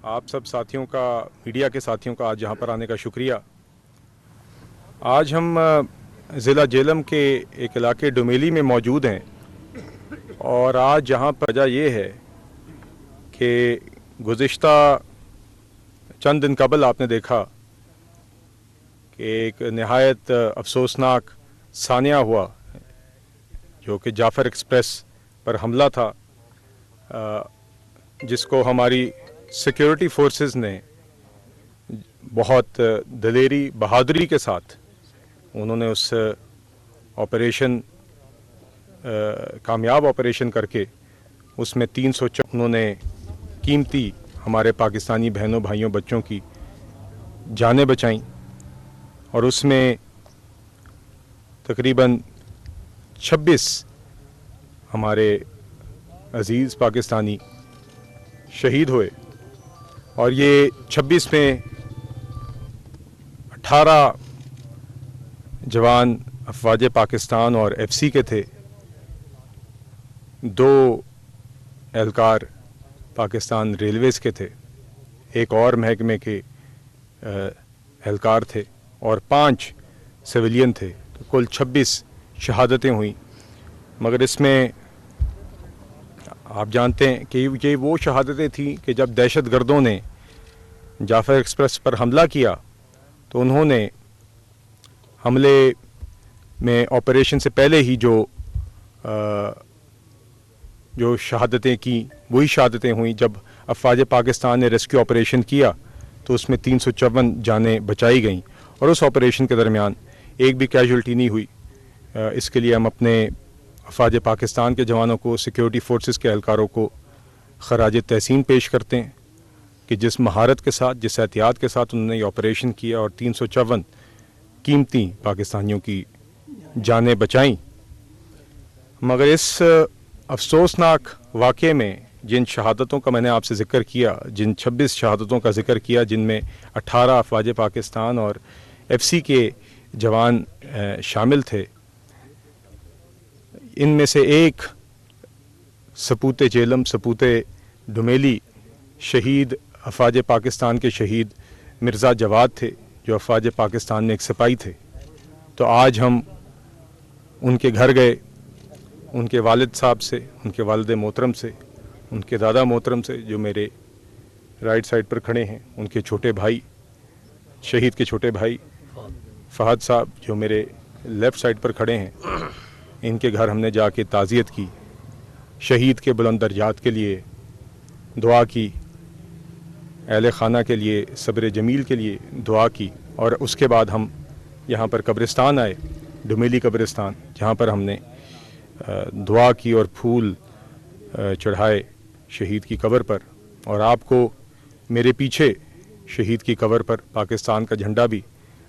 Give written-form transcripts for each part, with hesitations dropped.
آپ سب ساتھیوں کا، میڈیا کے ساتھیوں کا آج یہاں پر آنے کا شکریہ۔ آج ہم ضلع جہلم کے ایک علاقے ڈومیلی میں موجود ہیں، اور آج یہاں پر وجہ یہ ہے کہ گزشتہ چند دن قبل آپ نے دیکھا کہ ایک نہایت افسوسناک سانحہ ہوا، جو کہ جعفر ایکسپریس پر حملہ تھا، جس کو ہماری سیکیورٹی فورسز نے بہت دلیری، بہادری کے ساتھ انہوں نے اس آپریشن، کامیاب آپریشن کر کے اس میں 300 انہوں نے قیمتی ہمارے پاکستانی بہنوں، بھائیوں، بچوں کی جانیں بچائیں، اور اس میں تقریباً 26 ہمارے عزیز پاکستانی شہید ہوئے، اور یہ 26 میں 18 جوان افواج پاکستان اور ایف سی کے تھے، 2 اہلکار پاکستان ریلویز کے تھے، ایک اور محکمے کے اہلکار تھے، اور 5 سویلین تھے، تو کل 26 شہادتیں ہوئیں۔ مگر اس میں آپ جانتے ہیں کہ یہ وہ شہادتیں تھیں کہ جب دہشت گردوں نے جعفر ایکسپریس پر حملہ کیا تو انہوں نے حملے میں آپریشن سے پہلے ہی جو شہادتیں کی، وہی شہادتیں ہوئیں۔ جب افواج پاکستان نے ریسکیو آپریشن کیا تو اس میں 354 جانیں بچائی گئیں، اور اس آپریشن کے درمیان ایک بھی کیجولٹی نہیں ہوئی۔ اس کے لیے ہم اپنے افواج پاکستان کے جوانوں کو، سیکیورٹی فورسز کے اہلکاروں کو خراج تحسین پیش کرتے ہیں کہ جس مہارت کے ساتھ، جس احتیاط کے ساتھ انہوں نے یہ آپریشن کیا اور 354 قیمتی پاکستانیوں کی جانیں بچائیں۔ مگر اس افسوسناک واقعے میں جن شہادتوں کا میں نے آپ سے ذکر کیا، جن 26 شہادتوں کا ذکر کیا، جن میں 18 افواج پاکستان اور ایف سی کے جوان شامل تھے، ان میں سے ایک سپوت جہلم، سپوت ڈومیلی شہید افواج پاکستان کے شہید مرزا جواد تھے، جو افواج پاکستان میں ایک سپاہی تھے۔ تو آج ہم ان کے گھر گئے، ان کے والد صاحب سے، ان کے والد محترم سے، ان کے دادا محترم سے، جو میرے رائٹ سائڈ پر کھڑے ہیں، ان کے چھوٹے بھائی، شہید کے چھوٹے بھائی فہد صاحب، جو میرے لیفٹ سائڈ پر کھڑے ہیں، ان کے گھر ہم نے جا کے تعزیت کی، شہید کے بلند درجات کے لیے دعا کی، اہل خانہ کے لیے صبر جمیل کے لیے دعا کی، اور اس کے بعد ہم یہاں پر قبرستان آئے، ڈومیلی قبرستان، جہاں پر ہم نے دعا کی اور پھول چڑھائے شہید کی قبر پر، اور آپ کو میرے پیچھے شہید کی قبر پر پاکستان کا جھنڈا بھی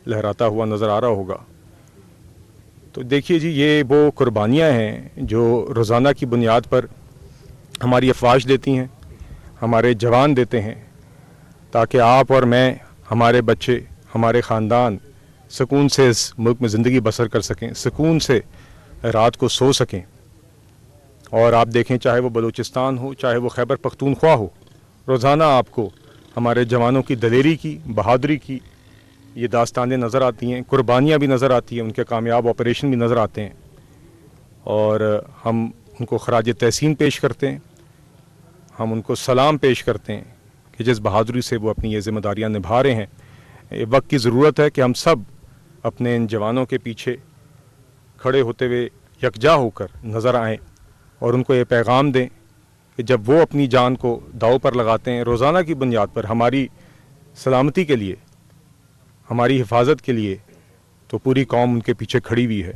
لہراتا ہوا نظر آ رہا ہوگا۔ تو دیکھیے جی، یہ وہ قربانیاں ہیں جو روزانہ کی بنیاد پر ہماری افواج دیتی ہیں، ہمارے جوان دیتے ہیں، تاکہ آپ اور میں، ہمارے بچے، ہمارے خاندان سکون سے اس ملک میں زندگی بسر کر سکیں، سکون سے رات کو سو سکیں۔ اور آپ دیکھیں، چاہے وہ بلوچستان ہو، چاہے وہ خیبر پختونخوا ہو، روزانہ آپ کو ہمارے جوانوں کی دلیری کی، بہادری کی یہ داستانیں نظر آتی ہیں، قربانیاں بھی نظر آتی ہیں، ان کے کامیاب آپریشن بھی نظر آتے ہیں، اور ہم ان کو خراج تحسین پیش کرتے ہیں، ہم ان کو سلام پیش کرتے ہیں کہ جس بہادری سے وہ اپنی یہ ذمہ داریاں نبھا رہے ہیں۔ یہ وقت کی ضرورت ہے کہ ہم سب اپنے ان جوانوں کے پیچھے کھڑے ہوتے ہوئے یکجا ہو کر نظر آئیں، اور ان کو یہ پیغام دیں کہ جب وہ اپنی جان کو داؤ پر لگاتے ہیں روزانہ کی بنیاد پر ہماری سلامتی کے لیے، ہماری حفاظت کے لیے، تو پوری قوم ان کے پیچھے کھڑی ہوئی ہے۔